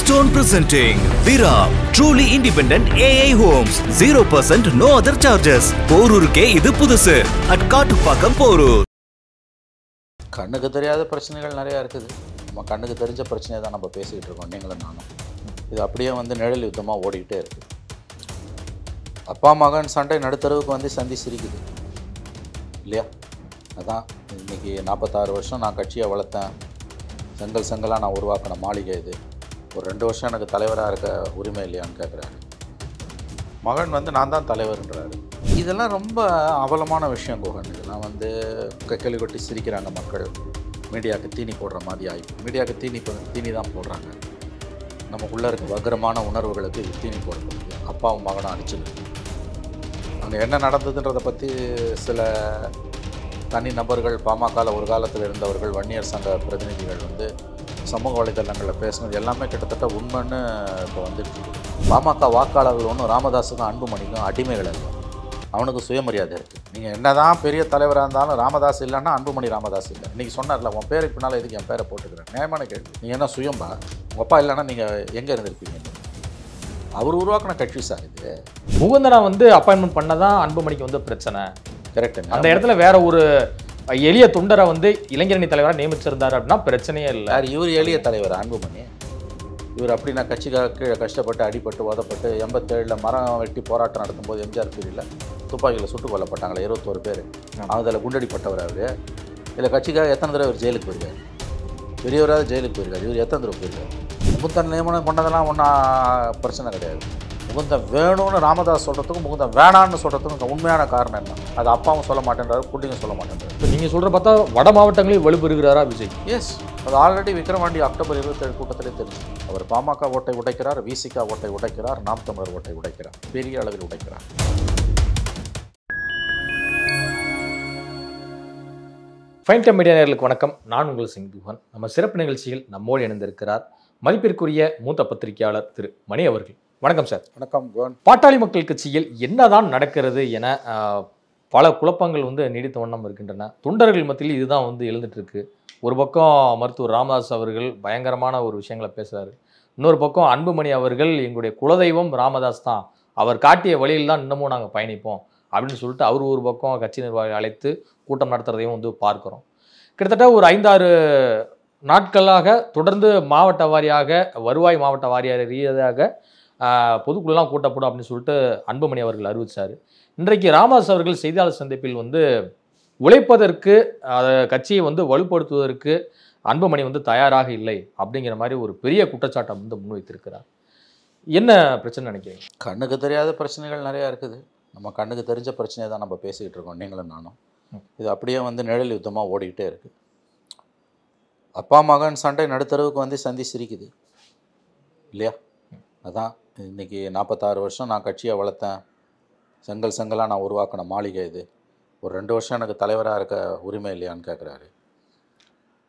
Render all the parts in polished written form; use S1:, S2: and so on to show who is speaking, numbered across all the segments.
S1: Keystone presenting Vira, truly independent AI homes. 0% no other charges. போரூருக்கே இது புதுசு. At Kattupakkam Porur.
S2: கண்ணுக்கு தெரியாத பிரச்சனைகள் நிறையா இருக்குது. நம்ம கண்ணுக்கு தெரிஞ்ச பிரச்சனையை தான் நம்ம பேசிக்கிட்டு இருக்கோம், நீங்களும் நானும். இது அப்படியே நிழல் யுத்தமாக ஓடிக்கிட்டே இருக்குது. அப்பா மகன் சண்டை நடுத்தரவுக்கு சந்தி சிரிக்குது இல்லையா? அதான் இன்றைக்கி 46 வருஷம் நான் கட்சியை வளர்த்தேன், செங்கலாக நான் உருவாக்கின மாளிகை இது, ஒரு 2 வருஷம் எனக்கு தலைவராக இருக்க உரிமை இல்லையான்னு கேட்குறாரு. மகன் நான் தான் தலைவர்ன்றாரு. இதெல்லாம் ரொம்ப அவலமான விஷயம் கோகன். இதெல்லாம் கேள்வி கொட்டி சிரிக்கிறாங்க மக்கள். மீடியாவுக்கு தீனி போடுற மாதிரி ஆகி, மீடியாவுக்கு தீனி தான் போடுறாங்க. நமக்குள்ளே இருக்க வக்ரமான உணர்வுகளுக்கு இது தீனி போடப்படுது. அப்பாவும் மகனும் அடிச்சுது. அங்கே என்ன நடந்ததுன்றதை பற்றி சில தனி நபர்கள், பாமகவில் ஒரு காலத்தில் இருந்தவர்கள், வன்னியர் சங்க பிரதிநிதிகள் சமூக வலைதளங்களில் பேசுனது எல்லாமே கிட்டத்தட்ட உண்மைன்னு இப்போ வந்துடுச்சு. பாமக வாக்காளர்கள் ஒன்றும் ராமதாஸுக்கும் அன்புமணிக்கும் அடிமைகள் இல்லை. அவனுக்கு சுயமரியாதை இருக்குது. நீங்கள் என்ன தான் பெரிய தலைவராக இருந்தாலும் ராமதாஸ் இல்லைன்னா அன்புமணி ராமதாஸ் இல்லை. இன்றைக்கி சொன்னார்ல, உன் பேருக்கு பின்னால் எதுக்கு என் பேரை போட்டுக்கிறேன்? நியாயமான கேள்வி. நீங்கள் என்ன சுயம்பா? உங்கள் அப்பா இல்லைன்னா நீங்கள் எங்கே இருந்திருப்பீங்க? அவர் உருவாக்கின கட்சி சார் இது.
S3: முகுந்தனா அப்பாயின்மெண்ட் பண்ணதான் அன்புமணிக்கு பிரச்சனை.
S2: கரெக்டுங்க.
S3: அந்த இடத்துல வேற ஒரு எளிய தொண்டரை இளைஞரணி தலைவராக நியமிச்சிருந்தாரு அப்படின்னா பிரச்சனையே இல்லை.
S2: இவர் எளிய தலைவர் அன்புமணி. இவர் அப்படி நான் கட்சிக்காக கீழே கஷ்டப்பட்டு அடிபட்டு உதப்பட்டு 87 மரம் வெட்டி போராட்டம் நடத்தும்போது எம்ஜிஆர் பீரியடில் துப்பாக்கியில் சுட்டுக் கொல்லப்பட்டாங்களே 21 பேர். அதில் குண்டடிப்பட்டவர் அவர். இதில் கட்சிக்காக எத்தனை தடவை இவர் ஜெயிலுக்கு போயிருக்காரு? பெரியவராக ஜெயிலுக்கு போயிருக்காரு. இவர் எத்தனை தடவை போயிருக்காரு? முகுந்தன் நியமனம் பண்ணதெல்லாம் ஒன்றும் பிரச்சனை கிடையாது. முகுந்தன் வேணும்னு ராமதாஸ் சொல்கிறதுக்கும் முகுந்தன் வேணான்னு சொல்கிறதுக்கும் உண்மையான காரணம் என்ன? அது அப்பாவும் சொல்ல மாட்டேன்றாரு, குட்டியும் சொல்ல மாட்டேன்றாரு.
S3: இப்போ நீங்கள் சொல்கிற பார்த்தா வட மாவட்டங்களில் வலுப்பெறுகிறாரா விஜய்?
S2: எஸ், அது ஆல்ரெடி விக்ரவாண்டி அக்டோபர் 27 கூட்டத்திலே தெரிஞ்சு. அவர் பாமக ஓட்டை உடைக்கிறார், விசிக ஓட்டை உடைக்கிறார், நாம் தமிழர் ஓட்டை உடைக்கிறார், பெரிய அளவில் உடைக்கிறார்.
S3: ஃபைன் டைம் மீடியா நேயர்களுக்கு வணக்கம். நான் உங்கள் சிங்குஹன். நம்ம சிறப்பு நிகழ்ச்சியில் நம்மோடு இணைந்திருக்கிறார் மதிப்பிற்குரிய மூத்த பத்திரிகையாளர் திரு மணி அவர்கள். வணக்கம் சார்.
S2: வணக்கம் கோன்.
S3: பாட்டாளி மக்கள் கட்சியில் என்னதான் நடக்கிறது என பல குழப்பங்கள் நீடித்த வண்ணம் இருக்கின்றன. தொண்டர்கள் மத்தியில் இதுதான் எழுந்துட்டு இருக்கு. ஒரு பக்கம் மருத்துவர் ராமதாஸ் அவர்கள் பயங்கரமான ஒரு விஷயங்களை பேசுறாரு. இன்னொரு பக்கம் அன்புமணி அவர்கள் எங்களுடைய குலதெய்வம் ராமதாஸ் தான், அவர் காட்டிய வழியில் தான் இன்னமும் நாங்கள் பயணிப்போம் அப்படின்னு சொல்லிட்டு அவர் ஒரு பக்கம் கட்சி நிர்வாகிகளை அழைத்து கூட்டம் நடத்துறதையும் பார்க்குறோம். கிட்டத்தட்ட ஒரு 5-6 நாட்களாக தொடர்ந்து மாவட்ட வாரியாக, வருவாய் மாவட்ட வாரியாக ரீதியாக பொதுக்குழுலாம் கூட்டப்படும் அப்படின்னு சொல்லிட்டு அன்புமணி அவர்கள் அறிவித்தார். இன்றைக்கு ராமதாஸ் அவர்கள் செய்தியாளர் சந்திப்பில் உழைப்பதற்கு, கட்சியை வலுப்படுத்துவதற்கு அன்புமணி தயாராக இல்லை அப்படிங்கிற மாதிரி ஒரு பெரிய குற்றச்சாட்டை முன்வைத்திருக்கிறார். என்ன பிரச்சனை நினைக்கிறீங்க?
S2: கண்ணுக்கு தெரியாத பிரச்சனைகள் நிறையா இருக்குது. நம்ம கண்ணுக்கு தெரிஞ்ச பிரச்சனையை தான் நம்ம பேசிக்கிட்டு இருக்கோம், நீங்களும் நானும். இது அப்படியே நிழல் யுத்தமாக ஓடிக்கிட்டே இருக்குது. அப்பா மகன் சண்டை நடுத்தரவுக்கு சந்தி சிரிக்குது இல்லையா? அதான் இன்றைக்கி 46 வருஷம் நான் கட்சியை வளர்த்தேன், செங்கலாக நான் உருவாக்கின மாளிகை இது, ஒரு 2 வருஷம் எனக்கு தலைவராக இருக்க உரிமை இல்லையான்னு கேட்குறாரு.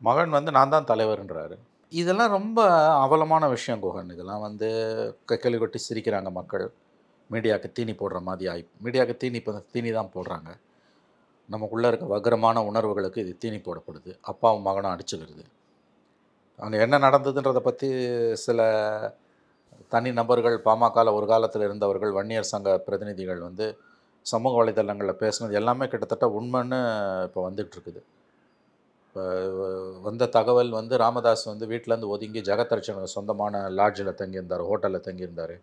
S2: மகன் நான் தான் தலைவர்ன்றாரு. இதெல்லாம் ரொம்ப அவலமான விஷயம் கோகன். இதெல்லாம் கேள்வி கொட்டி சிரிக்கிறாங்க மக்கள். மீடியாவுக்கு தீனி போடுற மாதிரி ஆகி, மீடியாவுக்கு தீனி தான் போடுறாங்க. நமக்குள்ளே இருக்க வக்ரமான உணர்வுகளுக்கு இது தீனி போடப்படுது. அப்பாவும் மகனும் அடிச்சுக்கிறது. அங்கே என்ன நடந்ததுன்றதை பற்றி சில தனி நபர்கள், பாமகவில் ஒரு காலத்தில் இருந்தவர்கள், வன்னியர் சங்க பிரதிநிதிகள் சமூக வலைதளங்களில் பேசுனது எல்லாமே கிட்டத்தட்ட உண்மைன்னு இப்போ வந்துட்டுருக்குது. இப்போ வந்த தகவல் ராமதாஸ் வீட்டிலேருந்து ஒதுங்கி ஜெகதர்ஷனுக்கு சொந்தமான லாட்ஜில் தங்கியிருந்தார், ஹோட்டலில் தங்கியிருந்தார்.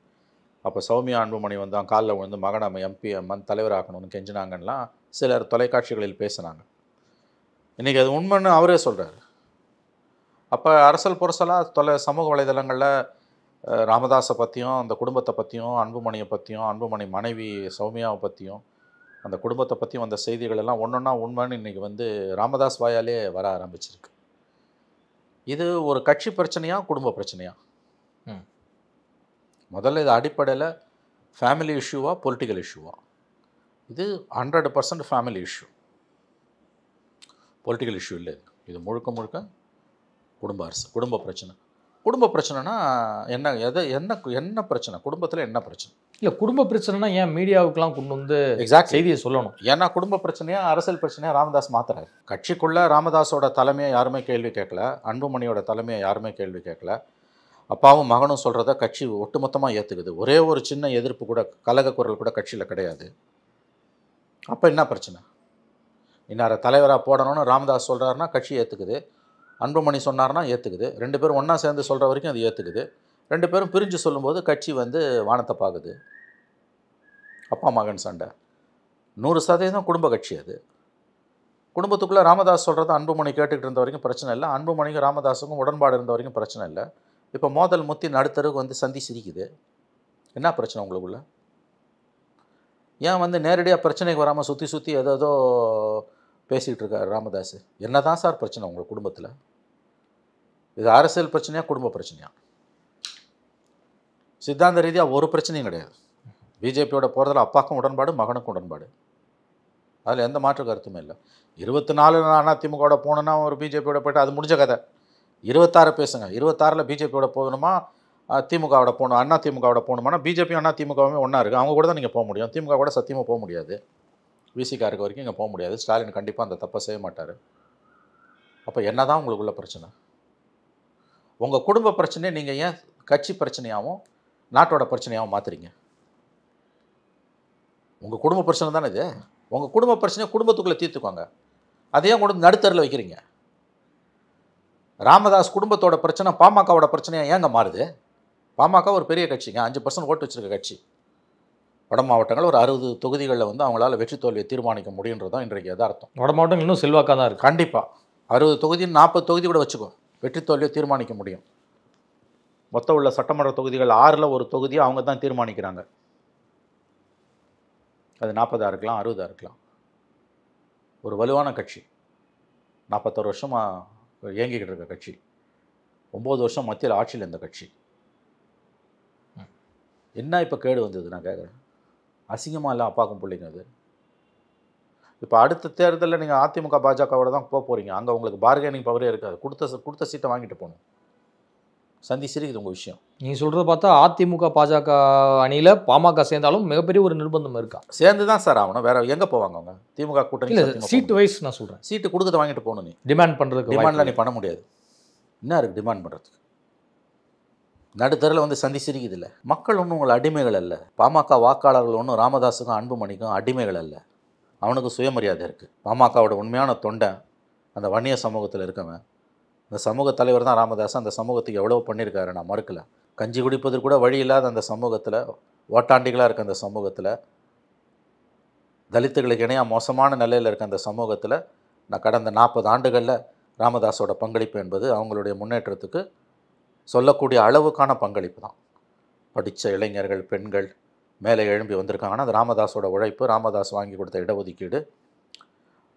S2: அப்போ சௌமியா அன்புமணி காலில் மகனை எம்பி தலைவராக்கணும்னு கெஞ்சினாங்கலாம் சிலர் தொலைக்காட்சிகளில் பேசினாங்க. இன்றைக்கி அது உண்மைன்னு அவரே சொல்கிறார். அப்போ அரசல் புரசலாக சமூக வலைதளங்களில் ராமதாஸை பற்றியும், அந்த குடும்பத்தை பற்றியும், அன்புமணியை பற்றியும், அன்புமணி மனைவி சௌமியாவை பற்றியும், அந்த குடும்பத்தை பற்றியும் அந்த செய்திகள் எல்லாம் ஒன்றொன்னா உண்மைன்னு இன்றைக்கி ராமதாஸ் வாயாலே வர ஆரம்பிச்சிருக்கு. இது ஒரு கட்சி பிரச்சனையா, குடும்ப பிரச்சனையா? முதல்ல இது அடிப்படையில் ஃபேமிலி இஷ்யூவா, பொலிட்டிக்கல் இஷ்யூவா? இது 100% ஃபேமிலி இஷ்யூ, பொலிட்டிக்கல் இஷ்யூ இல்லை. இது முழுக்க முழுக்க குடும்ப பிரச்சனை. குடும்ப பிரச்சனைனா என்ன? என்ன பிரச்சனை? குடும்பத்தில் என்ன பிரச்சனை?
S3: இல்லை, குடும்ப பிரச்சனைனா ஏன் மீடியாவுக்கெல்லாம் கொண்டு
S2: எக்ஸாக்ட்
S3: செய்தியை சொல்லணும்?
S2: ஏன்னா குடும்ப பிரச்சனையா, அரசியல் பிரச்சனையா ராமதாஸ் மாத்துறாரு. கட்சிக்குள்ளே ராமதாஸோட தலைமையை யாருமே கேள்வி கேட்கல, அன்புமணியோட தலைமையை யாருமே கேள்வி கேட்கல. அப்பாவும் மகனும் சொல்கிறத கட்சி ஒட்டுமொத்தமாக ஏற்றுக்குது. ஒரே ஒரு சின்ன எதிர்ப்பு கூட, கலக குரல் கூட கட்சியில் கிடையாது. அப்போ என்ன பிரச்சனை? இன்னார தலைவராக போடணும்னு ராமதாஸ் சொல்கிறாருன்னா கட்சி ஏற்றுக்குது. அன்புமணி சொன்னார்னா ஏற்றுக்குது. 2 பேரும் ஒன்றா சேர்ந்து சொல்கிற வரைக்கும் அது ஏற்றுக்குது. 2 பேரும் பிரிஞ்சு சொல்லும்போது கட்சி வந்து வானத்தை பார்க்குது. அப்பா மகன் சண்டை 100% குடும்ப கட்சி. அது குடும்பத்துக்குள்ளே ராமதாஸ் சொல்கிறத அன்புமணி கேட்டுக்கிட்டு இருந்த வரைக்கும் பிரச்சனை இல்லை. அன்புமணிக்கும் ராமதாஸுக்கும் உடன்பாடு இருந்த வரைக்கும் பிரச்சனை இல்லை. இப்போ மோதல் முத்தி நடுத்தருக்கு வந்து சந்தி சிரிக்குது. என்ன பிரச்சனை உங்களுக்குள்ள? ஏன் வந்து நேரடியாக பிரச்சனைக்கு வராமல் சுற்றி சுற்றி ஏதோ பேசிகிட்டு இருக்கார் ராமதாஸ்? என்ன தான் சார் பிரச்சனை உங்கள் குடும்பத்தில்? இது அரசியல் பிரச்சனையா, குடும்ப பிரச்சனையா? சித்தாந்த ரீதியாக ஒரு பிரச்சனையும் கிடையாது. பிஜேபியோட போகிறதுல அப்பாவுக்கும் உடன்பாடு, மகனுக்கும் உடன்பாடு. அதில் எந்த மாற்று கருத்துமே இல்லை. 24 அதிமுகவோட போகணுன்னா ஒரு பிஜேபியோட போய்ட்டு அது முடிஞ்ச கதை. 26 பேசுங்க. 26 பிஜேபியோட போகணுமா, திமுகவோட போகணும், அண்ணா திமுகவோட போகணுமானா பிஜேபியும் அண்ணா திமுகவுமே ஒன்றா இருக்குது. அவங்க கூட தான் நீங்கள் போக முடியும். திமுக கூட சத்தியமாக போக முடியாது. விசிகா இருக்க வரைக்கும் இங்கே போக முடியாது. ஸ்டாலின் கண்டிப்பாக அந்த தப்பை செய்ய மாட்டார். அப்போ என்ன தான் உங்களுக்குள்ள பிரச்சனை? உங்கள் குடும்ப பிரச்சனையை நீங்கள் ஏன் கட்சி பிரச்சனையாகவும் நாட்டோட பிரச்சனையாகவும் மாற்றுறீங்க? உங்கள் குடும்ப பிரச்சனை தானே இது. உங்கள் குடும்ப பிரச்சனையை குடும்பத்துக்குள்ளே தீர்த்துக்கோங்க. அதையே கொண்டு நடுத்தரில் வைக்கிறீங்க. ராமதாஸ் குடும்பத்தோட பிரச்சனை பாமகவோட பிரச்சனையாக ஏங்க மாறுது? பாமக ஒரு பெரிய கட்சிங்க, 5% ஓட்டு வச்சுருக்க கட்சி. வட மாவட்டங்கள் ஒரு 60 தொகுதிகளில் வந்து அவங்களால வெற்றி தோல்வியை தீர்மானிக்க முடியுன்றது தான் இன்றைக்கு எதார்த்தம்.
S3: வட மாவட்டம் இன்னும் செல்வாக்காக தான் இருக்குது.
S2: கண்டிப்பாக 60 தொகுதி 40 தொகுதி கூட வச்சுக்கோ, வெற்றி தோல்வியை தீர்மானிக்க முடியும். மொத்தம் உள்ள சட்டமன்ற தொகுதிகள் 6ல் ஒரு தொகுதியை அவங்க தான் தீர்மானிக்கிறாங்க. அது 40 இருக்கலாம், 60 இருக்கலாம். ஒரு வலுவான கட்சி, 41 வருஷமாக இயங்கிக்கிட்டு இருக்க கட்சி, 9 வருஷம் மத்தியில் ஆட்சியில் இருந்த கட்சி. என்ன இப்போ கேடு வந்தது நான் கேட்குறேன்? அசிங்கமாக இல்லை அப்பாக்கும் பிள்ளைங்க அது. இப்போ அடுத்த தேர்தலில் நீங்கள் அதிமுக பாஜகவோட தான் போக போகிறீங்க. அங்கே உங்களுக்கு பார்கெனிங் பவரே இருக்காது. கொடுத்த சீட்டை வாங்கிட்டு போகணும். சந்தி சிரிக்குது உங்கள் விஷயம்.
S3: நீங்கள் சொல்கிறத பார்த்தா அதிமுக பாஜக அணியில் பாமக சேர்ந்தாலும் மிகப்பெரிய ஒரு நிர்பந்தம் இருக்கா?
S2: சேர்ந்து தான் சார் ஆகணும். வேற எங்கே போவாங்க அவங்க? திமுக கூட்டணி
S3: இல்லை, சீட் வைஸ் நான் சொல்கிறேன்.
S2: சீட்டு கொடுக்கறத வாங்கிட்டு போகணும். நீ
S3: டிமாண்ட் பண்ணுறதுக்கு
S2: டிமாண்ட்லாம் நீ பண்ண முடியாது. என்ன இருக்குது டிமாண்ட் பண்ணுறதுக்கு? நடுத்தரில் வந்து சந்தி சிரிக்குது இல்லை. மக்கள் ஒன்றும் உங்களை அடிமைகள் அல்ல. பாமக வாக்காளர்கள் ஒன்றும் ராமதாஸுக்கும் அன்புமணிக்கும் அடிமைகள் அல்ல. அவனுக்கு சுயமரியாதை இருக்குது. பாமகவோட உண்மையான தொண்டை அந்த வன்னிய சமூகத்தில் இருக்கவன். அந்த சமூக தலைவர் தான் ராமதாஸ். அந்த சமூகத்துக்கு எவ்வளோ பண்ணியிருக்காரு, நான் மறுக்கலை. கஞ்சி குடிப்பதற்கு கூட வழி இல்லாத அந்த சமூகத்தில், ஓட்டாண்டிகளாக இருக்க அந்த சமூகத்தில், தலித்துகளுக்கு இணையாக மோசமான நிலையில் இருக்க அந்த சமூகத்தில் நான் கடந்த 40 ஆண்டுகளில் ராமதாஸோட பங்களிப்பு என்பது அவங்களுடைய முன்னேற்றத்துக்கு சொல்லக்கூடிய அளவுக்கான பங்களிப்பு தான். படித்த இளைஞர்கள், பெண்கள் மேலே எழும்பி வந்திருக்காங்கன்னா அது ராமதாஸோட உழைப்பு, ராமதாஸ் வாங்கி கொடுத்த இடஒதுக்கீடு,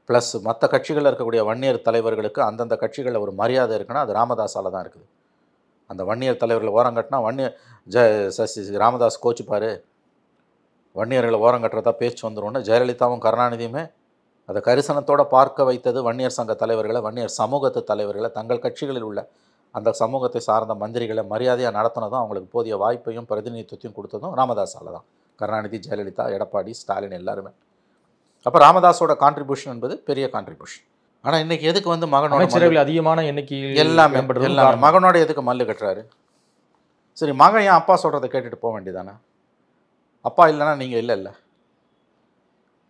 S2: ப்ளஸ் மற்ற கட்சிகளில் இருக்கக்கூடிய வன்னியர் தலைவர்களுக்கு அந்தந்த கட்சிகளில் ஒரு மரியாதை இருக்குன்னா அது ராமதாஸால் தான் இருக்குது. அந்த வன்னியர் தலைவர்களை ஓரங்கட்டினா சசி ராமதாஸ் கோச்சிப்பார், வன்னியர்களை ஓரங்கட்டுறதா பேச்சு வந்துடும்னு ஜெயலலிதாவும் கருணாநிதியுமே அதை கரிசனத்தோடு பார்க்க வைத்தது வன்னியர் சங்க தலைவர்களை, வன்னியர் சமூகத்து தலைவர்களை, தங்கள் கட்சிகளில் உள்ள அந்த சமூகத்தை சார்ந்த மந்திரிகளை மரியாதையாக நடத்தினதும் அவங்களுக்கு போதிய வாய்ப்பையும் பிரதிநிதித்துவத்தையும் கொடுத்ததும் ராமதாஸால் தான். கருணாநிதி, ஜெயலலிதா, எடப்பாடி, ஸ்டாலின் எல்லாருமே. அப்போ ராமதாஸோட கான்ட்ரிபியூஷன் என்பது பெரிய கான்ட்ரிபியூஷன். ஆனால் இன்றைக்கி எதுக்கு வந்து மகனோட
S3: அதிகமான எண்ணிக்கை
S2: எல்லாமே மகனோட எதுக்கு மல்லு கட்டுறாரு? சரி, மகன் ஏன் அப்பா சொல்கிறத கேட்டுட்டு போக வேண்டியதானே? அப்பா இல்லைன்னா நீங்கள் இல்லை.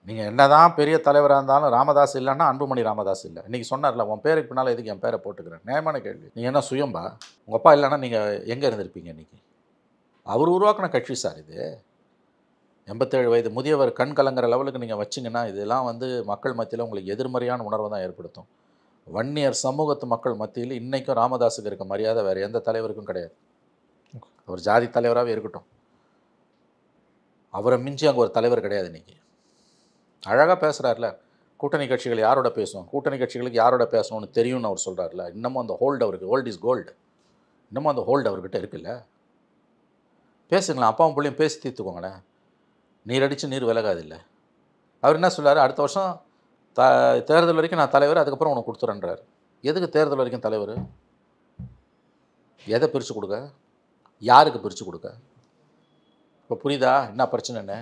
S2: நீங்கள் என்ன தான் பெரிய தலைவராக இருந்தாலும் ராமதாஸ் இல்லைன்னா அன்புமணி ராமதாஸ் இல்லை. இன்றைக்கி சொன்னார்ல, உன் பேருக்கு பின்னால் எதுக்கு என் பேரை போட்டுக்கிறேன்? நியாயமான கேள்வி. நீங்கள் என்ன சுயம்பா? உங்கள் அப்பா இல்லைன்னா நீங்கள் எங்கே இருந்திருப்பீங்க இன்றைக்கி? அவர் உருவாக்கின கட்சி சார் இது. 87 வயது முதியவர் கண் கலங்கிற லெவலுக்கு நீங்கள் வச்சிங்கன்னா இதெல்லாம் வந்து மக்கள் மத்தியில் உங்களுக்கு எதிர்மறையான உணர்வை தான் ஏற்படுத்தும். வன்னியர் சமூகத்து மக்கள் மத்தியில் இன்றைக்கும் ராமதாஸுக்கு இருக்க மரியாதை வேறு எந்த தலைவருக்கும் கிடையாது. அவர் ஜாதி தலைவராகவே இருக்கட்டும், அவரை மிஞ்சி அங்கே ஒரு தலைவர் கிடையாது. இன்றைக்கி அழகாக பேசுகிறார்ல, கூட்டணி கட்சிகள் யாரோட பேசுவோம், கூட்டணி கட்சிகளுக்கு யாரோட பேசணும்னு தெரியும்னு அவர் சொல்கிறார்ல. இன்னமும் அந்த ஹோல்டு அவருக்கு, ஓல்ட் இஸ் கோல்டு, இன்னமும் அந்த ஹோல்டு அவர்கிட்ட இருக்குல்ல. பேசுங்களேன், அப்பாவும் பிள்ளையும் பேசி தீர்த்துக்கோங்களேன். நீர் அடித்து நீர் விலகாது இல்லை. அவர் என்ன சொல்கிறார்? அடுத்த வருஷம் தேர்தல் வரைக்கும் நான் தலைவர், அதுக்கப்புறம் உனக்கு கொடுத்துறேன்றார். எதுக்கு தேர்தல் வரைக்கும் தலைவர்? எதை பிரித்து கொடுக்க? யாருக்கு பிரித்து கொடுக்க? இப்போ புரியுதா என்ன பிரச்சனைன்னு?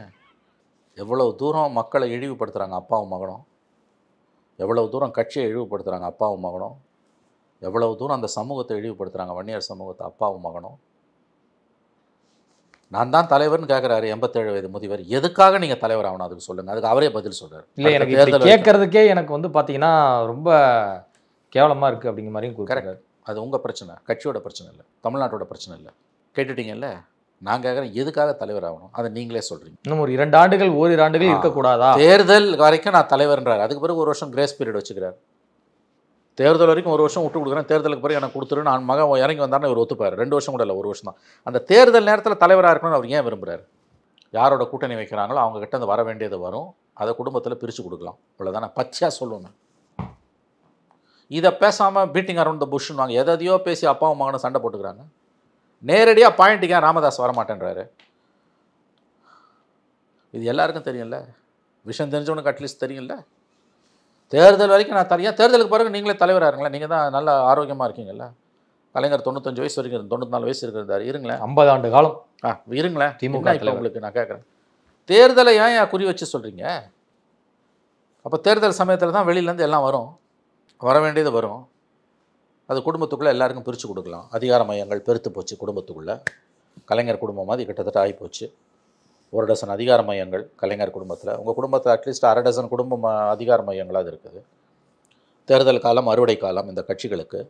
S2: எவ்வளவு தூரம் மக்களை இழிவுபடுத்துகிறாங்க அப்பாவும் மகனும், எவ்வளவு தூரம் கட்சியை இழிவுபடுத்துகிறாங்க அப்பாவும் மகனும். எவ்வளவு தூரம் அந்த சமூகத்தை இழிவுபடுத்துகிறாங்க, வன்னியர் சமூகத்தை, அப்பாவும் மகனும். நான் தான் தலைவர்னு கேட்குறாரு 87 வயது முதியவர். எதுக்காக நீங்கள் தலைவர் ஆகணும் அதுக்கு சொல்லுங்கள். அதுக்கு அவரே பதில் சொல்கிறார்.
S3: இல்லை, எனக்கு இப்படி கேட்கறதுக்கே எனக்கு வந்து பார்த்தீங்கன்னா ரொம்ப கேவலமாக இருக்குது அப்படிங்கிற மாதிரியும் கொடுக்குறாரு.
S2: அது உங்கள் பிரச்சனை, கட்சியோட பிரச்சனை இல்லை, தமிழ்நாட்டோட பிரச்சனை இல்லை. கேட்டுட்டீங்கல்ல, நான் கேட்குறேன் எதுக்காக தலைவர் ஆகணும் அதை நீங்களே சொல்கிறீங்க.
S3: இன்னும் ஒரு 2 ஆண்டுகள் ஓரிரு ஆண்டுகள் இருக்கக்கூடாதா?
S2: தேர்தல் வரைக்கும் நான் தலைவர்ன்றார். அதுக்கு பிறகு 1 வருஷம் கிரேஸ் பீரியட் வச்சுக்கிறார். தேர்தல் வரைக்கும் 1 வருஷம் விட்டு கொடுக்குறேன், தேர்தலுக்கு பிறகு எனக்கு கொடுத்துரு, நான் மகன் இறங்கி வந்தாருன்னு இவர் ஒத்துப்பார். 2 வருஷம் கூட இல்லை, 1 வருஷம் தான். அந்த தேர்தல் நேரத்தில் தலைவராக இருக்கணும்னு அவர் ஏன் விரும்புகிறார்? யாரோட கூட்டணி வைக்கிறாங்களோ அவங்க கிட்ட அந்த வர வேண்டியது வரும், அதை குடும்பத்தில் பிரித்து கொடுக்கலாம், இவ்வளோதான். நான் பச்சையாக சொல்லுவேன். இதை பேசாமல் பீட்டிங் அரவுண்ட் த புஷ்ன்னு வாங்க, எதையோ பேசி அப்பாவும் மகனும் சண்டை போட்டுக்கிறாங்க. நேரடியாக பாயிண்ட்டுக்கு ராமதாஸ் வரமாட்டேன்றாரு. இது எல்லாருக்கும் தெரியும்ல, விஷயம் தெரிஞ்சவனுக்கு அட்லீஸ்ட் தெரியும்ல. தேர்தல் வரைக்கும் நான் தனியாக, தேர்தலுக்கு பிறகு நீங்களே தலைவராக இருங்களேன். நீங்கள் தான் நல்லா ஆரோக்கியமாக இருக்கீங்கல்ல. கலைஞர் 95 வயசு வரைக்கும், 94 வயசு இருக்கிறாரு, இருங்களேன்.
S3: 50 ஆண்டு காலம்
S2: இருங்களேன்.
S3: திமுக
S2: உங்களுக்கு நான் கேட்குறேன், தேர்தலை ஏன் குறி வச்சு சொல்கிறீங்க? அப்போ தேர்தல் சமயத்தில் தான் வெளியிலேருந்து எல்லாம் வரும், வர வேண்டியது வரும். அது குடும்பத்துக்குள்ளே எல்லாருக்கும் பிரித்து கொடுக்கலாம். அதிகார மையங்கள் பெருத்து போச்சு குடும்பத்துக்குள்ளே. கலைஞர் குடும்பம் மாதிரி கிட்டத்தட்ட ஆகிப்போச்சு. 1 டசன் அதிகார மையங்கள் கலைஞர் குடும்பத்தில். உங்கள் குடும்பத்தில் அட்லீஸ்ட் 1/2 டசன் குடும்பம் அதிகார மையங்களாக இருக்குது. தேர்தல் காலம், அறுவடை காலம் இந்த கட்சிகளுக்கு.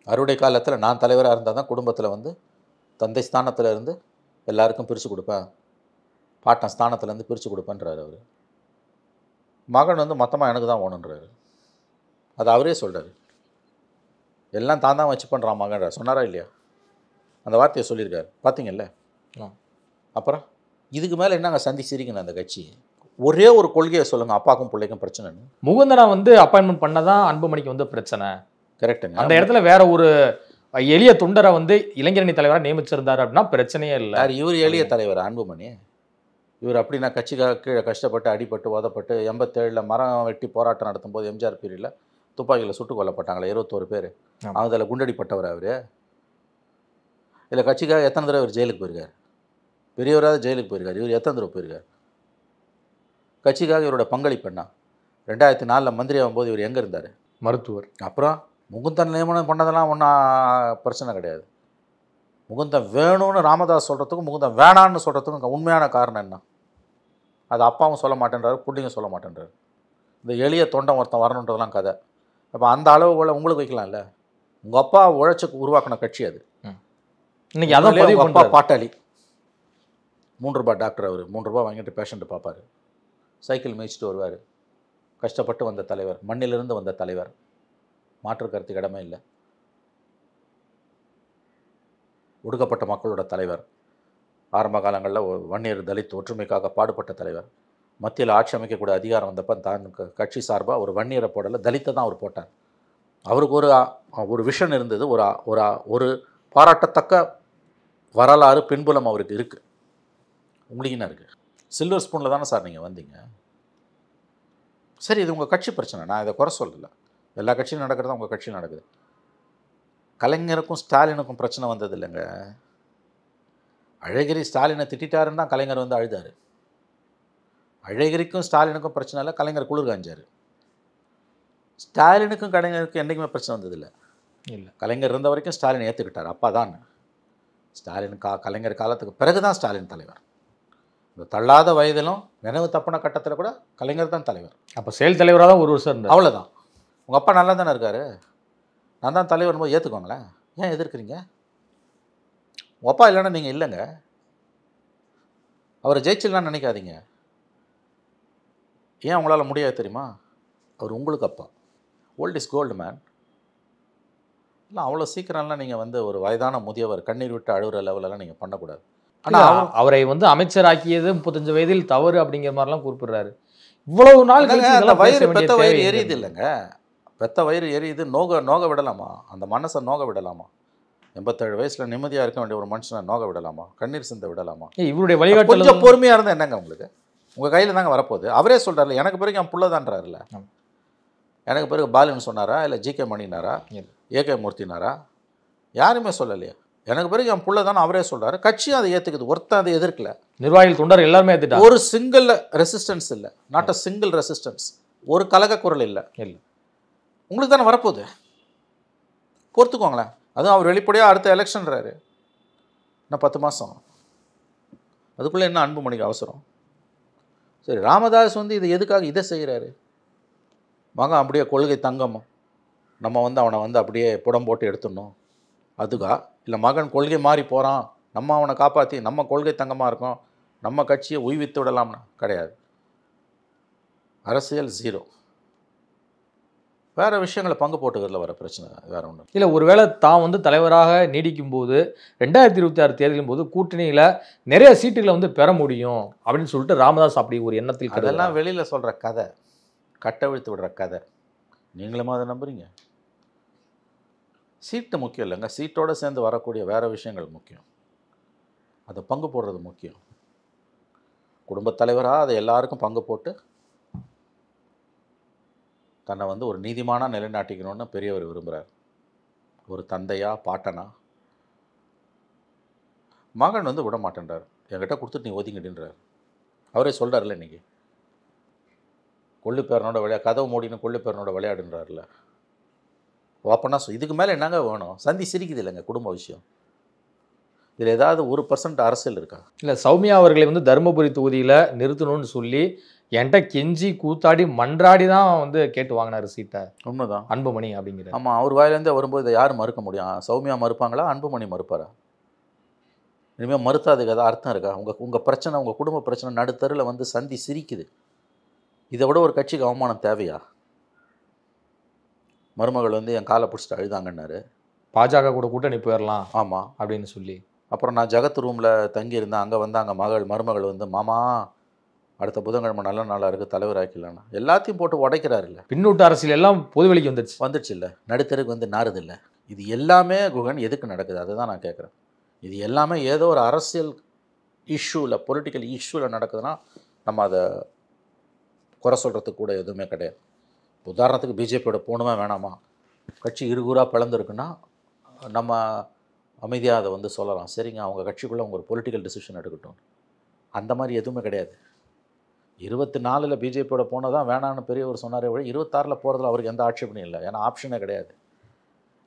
S2: அறுவடை காலத்தில் நான் தலைவராக இருந்தால் தான் குடும்பத்தில் வந்து தந்தை ஸ்தானத்தில் இருந்து எல்லாருக்கும் பிரித்து கொடுப்பேன், பாட்டன் ஸ்தானத்துலேருந்து பிரித்து கொடுப்பேன்றார் அவர். மகன் வந்து மொத்தமாக எனக்கு தான் ஓணுன்றாரு. அது அவரே சொல்கிறார். எல்லாம் தான் வச்சு பண்ணுறான் மகன்றார். சொன்னாரா இல்லையா? அந்த வார்த்தையை சொல்லியிருக்காரு, பார்த்தீங்கல்ல. அப்புறம் இதுக்கு மேலே என்னங்க சந்தி சிரிக்கணும் அந்த கட்சி? ஒரே ஒரு கொள்கையை சொல்லுங்கள், அப்பாக்கும் பிள்ளைக்கும் பிரச்சனைன்னு.
S3: முகுந்தனை வந்து அப்பாயின்மெண்ட் பண்ணதான் அன்புமணிக்கு வந்து பிரச்சனை.
S2: கரெக்டுங்க.
S3: அந்த இடத்துல வேற ஒரு எளிய தொண்டரை வந்து இளைஞரணி தலைவராக நியமிச்சிருந்தாரு அப்படின்னா பிரச்சனையே இல்லை.
S2: இவர் எளிய தலைவர் அன்புமணி. இவர் அப்படின்னா கட்சிக்காக கீழே கஷ்டப்பட்டு அடிபட்டு உதப்பட்டு 87 மரம் வெட்டி போராட்டம் நடத்தும்போது எம்ஜிஆர் பீரியடில் துப்பாக்கியில் சுட்டு கொல்லப்பட்டாங்களே 21 பேர். அதில் குண்டடிப்பட்டவர் அவர். இதில் கட்சிக்காக எத்தனை தடவை இவர் ஜெயிலுக்கு போயிருக்கார்? பெரியவராக ஜெயிலுக்கு போயிருக்கார். இவர் எத்தனை தடவை போயிருக்கார்? கட்சிக்காக இவரோட பங்களிப்பு என்ன? 2004 மந்திரி ஆகும்போது இவர் எங்கே இருந்தார்?
S3: மருத்துவர்.
S2: அப்புறம் முகுந்தன் நியமனம் பண்ணதெல்லாம் ஒன்றும் பிரச்சனை கிடையாது. முகுந்தன் வேணும்னு ராமதாஸ் சொல்கிறதுக்கும் முகுந்தன் வேணான்னு சொல்கிறதுக்கும் உண்மையான காரணம் என்ன? அது அப்பாவும் சொல்ல மாட்டேன்றாரு, பிள்ளைங்க சொல்ல மாட்டேன்றாரு. இந்த எளிய தொண்டன் ஒருத்தன் வரணுன்றதெல்லாம் கதை. அப்போ அந்த அளவுகளை உங்களுக்கு வைக்கலாம்ல. உங்கள் அப்பா உழைச்சி உருவாக்கின கட்சி அது.
S3: இன்னைக்கு அதான்
S2: உங்கள் அப்பா பாட்டாளி. 3 ரூபாய் டாக்டர் அவர். 3 ரூபாய் வாங்கிட்டு பேஷண்ட்டு பார்ப்பார், சைக்கிள் மேய்ச்சிட்டு வருவார். கஷ்டப்பட்டு வந்த தலைவர், மண்ணிலிருந்து வந்த தலைவர், மாற்று கருத்துக்கு இடமே இல்லை. ஒடுக்கப்பட்ட மக்களோட தலைவர், ஆரம்ப காலங்களில் வன்னியர் தலித் ஒற்றுமைக்காக பாடுபட்ட தலைவர். மத்தியில் ஆட்சி அமைக்கக்கூடிய அதிகாரம் வந்தப்போ தான் கட்சி சார்பாக ஒரு வன்னியரை போடலை, தலித்தை தான் அவர் போட்டார். அவருக்கு ஒரு விஷன் இருந்தது, ஒரு பாராட்டத்தக்க வரலாறு பின்புலம் அவருக்கு இருக்குது. உங்களுக்கு என்ன இருக்குது? சில்வர் ஸ்பூனில் தானே சார் நீங்கள் வந்தீங்க. சரி, இது உங்கள் கட்சி பிரச்சனை, நான் இதை குறை சொல்லலை. எல்லா கட்சியும் நடக்கிறது உங்கள் கட்சியும் நடக்குது. கலைஞருக்கும் ஸ்டாலினுக்கும் பிரச்சனை வந்தது இல்லைங்க. அழகிரி ஸ்டாலினை திட்டாருன்னு தான் கலைஞர் வந்து அழுதார். அழகிரிக்கும் ஸ்டாலினுக்கும் பிரச்சனை இல்லை, கலைஞர் குளிர் காஞ்சார். ஸ்டாலினுக்கும் கலைஞருக்கும் என்றைக்குமே பிரச்சனை வந்ததில்லை.
S3: இல்லை,
S2: கலைஞர் இருந்த வரைக்கும் ஸ்டாலின் ஏற்றுக்கிட்டார், அப்பா தான். ஸ்டாலின் கலைஞர் காலத்துக்கு பிறகு தான் ஸ்டாலின் தலைவர். இந்த தள்ளாத வயதிலும் நினைவு தப்பின கட்டத்தில் கூட கலைஞர் தான் தலைவர்.
S3: அப்போ செயல் தலைவராக தான் 1 வருஷம் இருந்தார்.
S2: அவ்வளோதான். உங்கள் அப்பா நல்லா தானே இருக்கார், நான் தான் தலைவர் போது ஏற்றுக்கோங்களேன். ஏன் எதிர்க்கிறீங்க? உங்கள் அப்பா இல்லைன்னா நீங்கள் இல்லைங்க. அவரை ஜெயிச்சிடலான்னு நினைக்காதீங்க. ஏன் உங்களால் முடியாது தெரியுமா? அவர் உங்களுக்கு அப்பா. Old is gold man. இல்லை, அவ்வளோ சீக்கிரம்லாம் நீங்கள் வந்து ஒரு வயதான முதியவர் கண்ணீர் விட்டு அழுகிற லெவலெல்லாம் நீங்கள் பண்ணக்கூடாது.
S3: ஆனால் அவரை வந்து அமைச்சராக்கியது 35 வயதில் தவறு அப்படிங்கிற மாதிரிலாம் குறிப்பிடுறாரு. இவ்வளவு நாள்
S2: வயிறு பெத்த வயிறு எரியுது இல்லைங்க. பெத்த வயிறு எரியுது, நோக விடலாமா? அந்த மனசை நோக விடலாமா? 87 வயசில் நிம்மதியாக இருக்க வேண்டிய ஒரு மனுஷனை நோக விடலாமா? கண்ணீர் சிந்த விடலாமா?
S3: இவருடைய வழிகாட்டு
S2: கொஞ்சம் பொறுமையாக இருந்தால் என்னங்க உங்களுக்கு? உங்கள் கையில் தாங்க வரப்போகுது. அவரே சொல்கிறார்ல, எனக்கு பிறகு என் புள்ள தான்றாருல. எனக்கு பிறகு பாலுன்னு சொன்னாரா, இல்லை ஜிகே மணினாரா, ஏகே மூர்த்தினாரா? யாருமே சொல்லலையா? எனக்கு பிறகு என் புள்ள தானே அவரே சொல்கிறாரு. கட்சியும் அதை ஏற்றுக்குது, ஒருத்தன் அதை எதிர்க்கல.
S3: நிர்வாகிகள் தொண்டர் எல்லாருமே ஏற்றுட்டாங்க.
S2: ஒரு சிங்கிள் ரெசிஸ்டன்ஸ் இல்லை, நாட் அ சிங்கிள் ரெசிஸ்டன்ஸ். ஒரு கலக குரல் இல்லை. உங்களுக்கு தானே வரப்போகுது, பொறுத்துக்கோங்களேன். அதுவும் அவர் வெளிப்படையாக அடுத்த எலெக்ஷன்றாரு, இன்னும் 10 மாதம், அதுக்குள்ளே என்ன அன்புமணிக்கு அவசரம்? சரி, ராமதாஸ் வந்து இது எதுக்காக இதை செய்கிறாரு? மகன் அப்படியே கொள்கை தங்கம், நம்ம வந்து அவனை வந்து அப்படியே புடம் போட்டு எடுத்துடணும் அதுக்கா? இல்லை மகன் கொள்கை மாறி போகிறான், நம்ம அவனை காப்பாற்றி நம்ம கொள்கை தங்கமாக இருக்கோம், நம்ம கட்சியை உய்வித்து விடலாம்னா கிடையாது. அரசியல் ஜீரோ. வேறு விஷயங்களை பங்கு போட்டுக்கிறதுல வர பிரச்சனை வேறு ஒன்று
S3: இல்லை. ஒருவேளை தான் வந்து தலைவராக நீடிக்கும் போது 2026 தேர்தலின் போது கூட்டணியில் நிறைய சீட்டுகளை வந்து பெற முடியும் அப்படின்னு சொல்லிட்டு ராமதாஸ் அப்படி ஒரு எண்ணத்தில்
S2: அதெல்லாம் வெளியில் சொல்கிற கதை, கட்டவிழ்த்து விடுற கதை. நீங்களும் அதை நம்புறீங்க? சீட்டு முக்கியம் இல்லைங்க, சீட்டோடு சேர்ந்து வரக்கூடிய வேறு விஷயங்கள் முக்கியம். அதை பங்கு போடுறது முக்கியம். குடும்பத் தலைவராக அதை எல்லாருக்கும் பங்கு போட்டு தன்னை வந்து ஒரு நீதிமானாக நிலைநாட்டிக்கணும்னு பெரியவர் விரும்புகிறார். ஒரு தந்தையா பாட்டனா. மகன் வந்து விட மாட்டேன்றார், என்கிட்ட கொடுத்துட்டு நீ ஒதுங்கிடுன்றார். அவரே சொல்கிறார்ல இன்றைக்கி, கொள்ளுப்பேரனோட கதவு மூடின்னு கொள்ளுப்பேரனோட விளையாடுன்றார்ல. ஓப்பனாக இதுக்கு மேலே என்னங்க வேணும்? சந்தி சிரிக்குது இல்லைங்க குடும்ப விஷயம். இதில் ஏதாவது 1% அரசியல் இருக்கா? இல்லை,
S3: சௌமியா அவர்களை வந்து தருமபுரி தொகுதியில் நிறுத்தணும்னு சொல்லி என்கிட்ட கெஞ்சி கூத்தாடி மன்றாடி தான் வந்து கேட்டு வாங்கினார் சீட்டை.
S2: உண்மைதான்,
S3: அன்புமணி அப்படிங்கிற.
S2: ஆமாம், அவர் வாயிலேருந்தே வரும்போது இதை யார் மறுக்க முடியும்? சௌமியா மறுப்பாங்களா, அன்புமணி மறுப்பாரா? இனிமேல் மறுத்தாதுக்கு ஏதாவது அர்த்தம் இருக்கா? உங்கள் பிரச்சனை, உங்கள் குடும்ப பிரச்சனை நடுத்தருவில் வந்து சந்தி சிரிக்குது. இதை விட ஒரு கட்சிக்கு அவமானம் தேவையா? மருமகள் வந்து என் காலை பிடிச்சிட்டு அழுதாங்கன்னாரு,
S3: பாஜக கூட கூட்டணி போயிடலாம்
S2: ஆமாம்
S3: அப்படின்னு சொல்லி.
S2: அப்புறம் நான் ஜகத் ரூமில் தங்கியிருந்தேன், அங்கே வந்து அங்கே மருமகள் வந்து மாமா அடுத்த புதன்கிழமை நல்ல நாளாக இருக்குது, தலைவர் ஆக்கிடலான்னா எல்லாத்தையும் போட்டு உடைக்கிறாரு. இல்லை,
S3: பின்னூட்ட அரசியல் எல்லாம் பொதுவெளிக்கு வந்துடுச்சு
S2: இல்லை, நடுத்தருக்கு வந்து நாறுது இல்லை. இது எல்லாமே குகன் எதுக்கு நடக்குது? அதுதான் நான் கேட்குறேன். இது எல்லாமே ஏதோ ஒரு அரசியல் இஷ்யூவில், பொலிட்டிக்கல் இஷ்யூவில் நடக்குதுன்னா நம்ம அதை குறை சொல்கிறதுக்கு கூட எதுவுமே கிடையாது. உதாரணத்துக்கு பிஜேபியோட போகணுமா வேணாமா, கட்சி இருகூறாக பிளந்துருக்குன்னா நம்ம அமைதியாக அதை வந்து சொல்லலாம், சரிங்க அவங்க கட்சிக்குள்ளே அவங்க ஒரு பொலிட்டிக்கல் டிசிஷன் எடுக்கட்டும். அந்த மாதிரி எதுவுமே கிடையாது. 24 பிஜேபியோட போனால் தான் வேணான்னு பெரியவர் சொன்னாரே வழி, 26 போகிறதுல அவருக்கு எந்த ஆட்சேபனையும் இல்லை. ஏன்னா ஆப்ஷனே கிடையாது.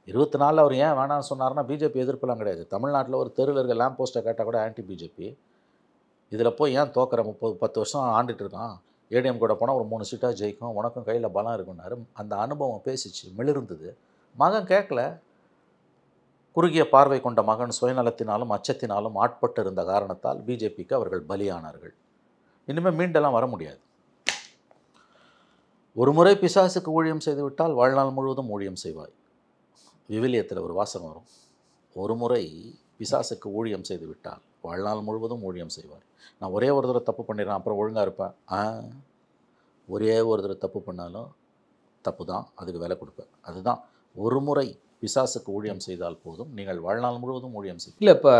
S2: 24 அவர் ஏன் வேணான்னு சொன்னார்னா பிஜேபி எதிர்ப்பெல்லாம் கிடையாது. தமிழ்நாட்டில் ஒரு தெருவில் இருக்க லேம்ப் போஸ்ட்டை கேட்டால் கூட ஆன்டி பிஜேபி. இதில் போய் ஏன் தோக்கிற 30-10 வருஷம் ஆண்டுட்டு இருக்கான், ஏடிஎம் கூட போனால் ஒரு 3 சீட்டாக ஜெயிக்கும், உனக்கும் கையில் பலம் இருக்குன்னாரு. அந்த அனுபவம் பேசிச்சு, மிளிர்ந்தது. மகன் கேட்கல. குறுகிய பார்வை கொண்ட மகன் சுயநலத்தினாலும் அச்சத்தினாலும் ஆட்பட்டு இருந்த காரணத்தால் பிஜேபிக்கு அவர்கள் பலியானார்கள். இனிமேல் மீண்டெல்லாம் வர முடியாது. ஒரு முறை பிசாசுக்கு ஊழியம் செய்துவிட்டால் வாழ்நாள் முழுவதும் ஊழியம் செய்வாய். விவிலியத்தில் ஒரு வாசகம் வரும், ஒரு முறை பிசாசுக்கு ஊழியம் செய்து விட்டால் வாழ்நாள் முழுவதும் ஊழியம் செய்வார். நான் ஒரே ஒரு தடவை தப்பு பண்ணிடுறேன் அப்புறம் ஒழுங்காக இருப்பேன். ஒரே ஒரு தடவை தப்பு பண்ணாலும் தப்பு தான், அதுக்கு விலை கொடுப்பேன். அதுதான், ஒரு முறை பிசாசுக்கு ஊழியம் செய்தால் போதும், நீங்கள் வாழ்நாள் முழுவதும் ஊழியம் செய்யும்.
S3: இல்லை, இப்போ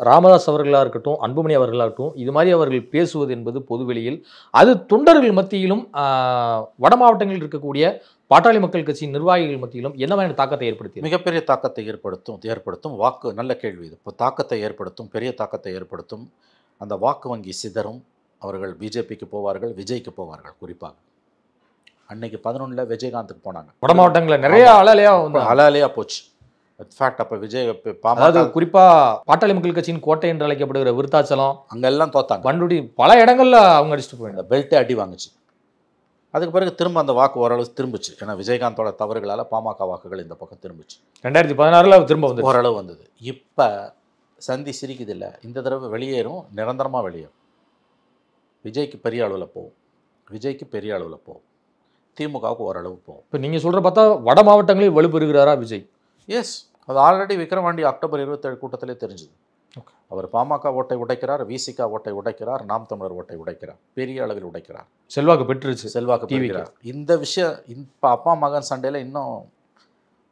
S3: ராமதாஸ் அவர்களாக இருக்கட்டும், அன்புமணி அவர்களாகட்டும், இது மாதிரி அவர்கள் பேசுவது என்பது பொதுவெளியில், அது தொண்டர்கள் மத்தியிலும் வட மாவட்டங்களில் இருக்கக்கூடிய பாட்டாளி மக்கள் கட்சி நிர்வாகிகள் மத்தியிலும் என்ன மாதிரியான தாக்கத்தை ஏற்படுத்தி?
S2: மிகப்பெரிய தாக்கத்தை ஏற்படுத்தும். வாக்கு, நல்ல கேள்வி இது. இப்போ தாக்கத்தை ஏற்படுத்தும், பெரிய தாக்கத்தை ஏற்படுத்தும். அந்த வாக்கு வங்கி சிதறும். அவர்கள் பிஜேபிக்கு போவார்கள், விஜய்க்கு போவார்கள். குறிப்பாக அன்னைக்கு 11 விஜயகாந்துக்கு போனாங்க.
S3: வட மாவட்டங்களில் நிறைய
S2: அலாலையாக போச்சு. இன்ஃபேக்ட் அப்போ விஜய்,
S3: அதாவது குறிப்பாக பாட்டாளி மக்கள் கட்சியின் கோட்டை என்று அழைக்கப்படுகிற விருத்தாச்சலம்,
S2: அங்கெல்லாம் தோத்தாங்க.
S3: பண்ருட்டி, பல இடங்களில் அவங்க அடிச்சுட்டு போயிருந்தாங்க.
S2: பெல்ட்டே அடி வாங்குச்சு. அதுக்கு பிறகு திரும்ப அந்த வாக்கு ஓரளவு திரும்பிச்சு. ஏன்னா விஜயகாந்தோட தவறுகளால் பாமக வாக்குகள் இந்த பக்கம் திரும்பிச்சு.
S3: 2016 திரும்ப வந்து
S2: ஓரளவு வந்தது. இப்போ சந்தி சிரிக்குது இல்லை, இந்த தடவை வெளியேறும், நிரந்தரமாக வெளியேறும். விஜய்க்கு பெரிய அளவில் போகும், திமுகவுக்கு ஓரளவு போகும்.
S3: இப்போ நீங்கள் சொல்கிற பார்த்தா வட மாவட்டங்களில் வலுப்பெறுகிறாரா விஜய்?
S2: எஸ், அது ஆல்ரெடி விக்ரவாண்டி அக்டோபர் 27 கூட்டத்திலே தெரிஞ்சுது. அவர் பாமக ஓட்டை உடைக்கிறார், விசிக ஓட்டை உடைக்கிறார், நாம் தமிழர் ஓட்டை உடைக்கிறார், பெரிய அளவில் உடைக்கிறார்.
S3: செல்வாக்கு பெற்றிருக்கிறார்.
S2: இந்த விஷயம் இப்போ அப்பா மகன் சண்டையில் இன்னும்